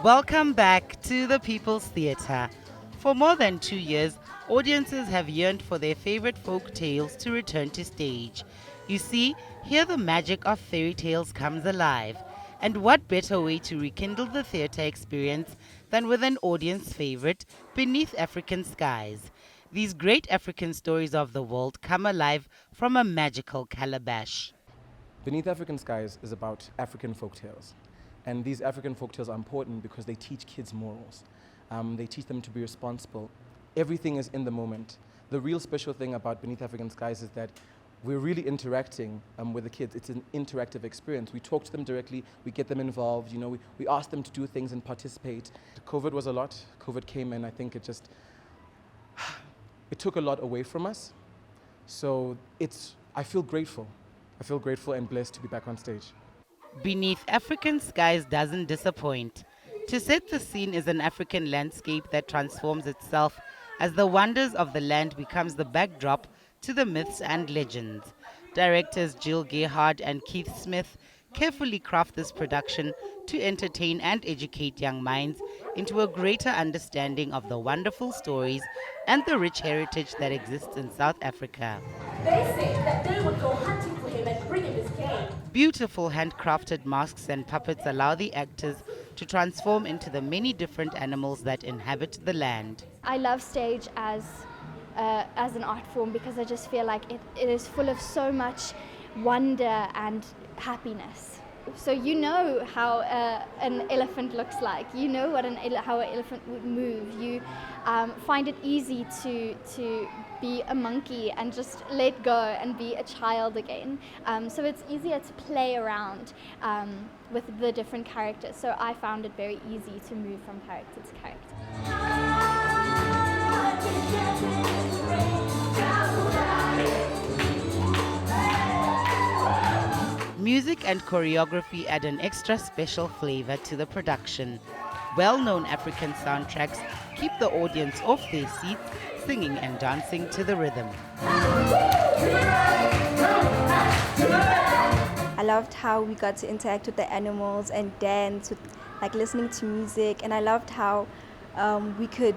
Welcome back to the People's Theatre. For more than 2 years, audiences have yearned for their favorite folk tales to return to stage. You see, here the magic of fairy tales comes alive. And what better way to rekindle the theatre experience than with an audience favorite, Beneath African Skies? These great African stories of the world come alive from a magical calabash. Beneath African Skies is about African folktales. And these African folktales are important because they teach kids morals. They teach them to be responsible. Everything is in the moment. The real special thing about Beneath African Skies is that we're really interacting with the kids. It's an interactive experience. We talk to them directly, we get them involved, we ask them to do things and participate. COVID was a lot. COVID came and I think it took a lot away from us. So I feel grateful. I feel grateful and blessed to be back on stage. Beneath African Skies doesn't disappoint. To set the scene is an African landscape that transforms itself as the wonders of the land becomes the backdrop to the myths and legends. Directors Jill Gerhard and Keith Smith carefully craft this production to entertain and educate young minds into a greater understanding of the wonderful stories and the rich heritage that exists in South Africa. They say that they would go hunting for him and bring him his game. Beautiful handcrafted masks and puppets allow the actors to transform into the many different animals that inhabit the land. I love stage as an art form because I just feel like it is full of so much wonder and happiness. So you know how an elephant looks like. You know how an elephant would move. You find it easy to be a monkey and just let go and be a child again. So it's easier to play around with the different characters. So I found it very easy to move from character to character. Music and choreography add an extra special flavor to the production. Well-known African soundtracks keep the audience off their seats, singing and dancing to the rhythm. I loved how we got to interact with the animals and dance, listening to music, and I loved how we could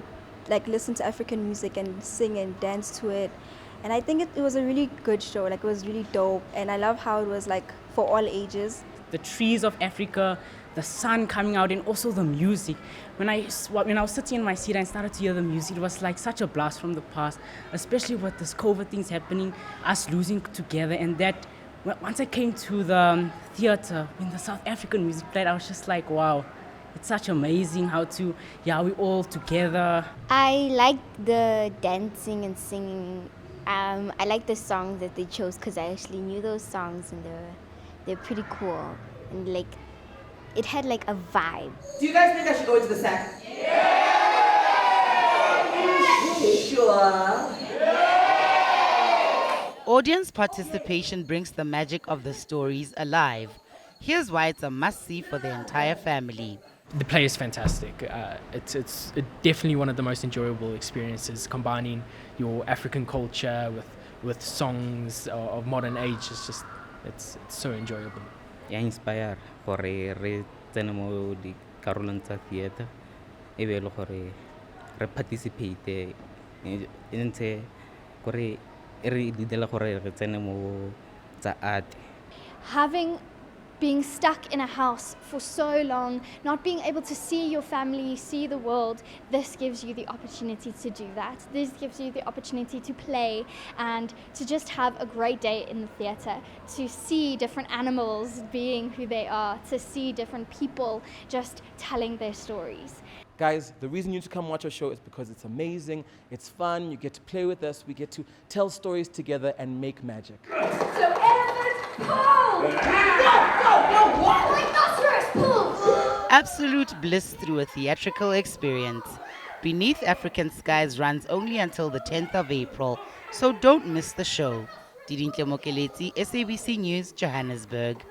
listen to African music and sing and dance to it. And I think it was a really good show. It was really dope, and I love how it was for all ages. The trees of Africa, the sun coming out, and also the music. When I was sitting in my seat and started to hear the music, it was like such a blast from the past, especially with this COVID things happening, us losing together, and that once I came to the theater, when the South African music played, I was just like, wow, it's such amazing how we're all together. I like the dancing and singing. I like the songs that they chose because I actually knew those songs and they're pretty cool, and it had a vibe. Do you guys think I should go into the sack? Yeah! Sure. Audience participation brings the magic of the stories alive. Here's why it's a must-see for the entire family. The play is fantastic. It's definitely one of the most enjoyable experiences, combining your African culture with songs of modern age. It's so enjoyable. Ya inspire gore re tsene mo dikarolong tsa theater e be le gore re participate e ntse gore e re didela gore re tsene mo tsa art. Being stuck in a house for so long, not being able to see your family, see the world, this gives you the opportunity to do that. This gives you the opportunity to play and to just have a great day in the theatre, to see different animals being who they are, to see different people just telling their stories. Guys, the reason you need to come watch our show is because it's amazing, it's fun, you get to play with us, we get to tell stories together and make magic. So elephant, pull! Go, what? Rhinoceros, pull! Absolute bliss through a theatrical experience. Beneath African Skies runs only until the 10th of April, so don't miss the show. Igugulethu le Afrika, SABC News, Johannesburg.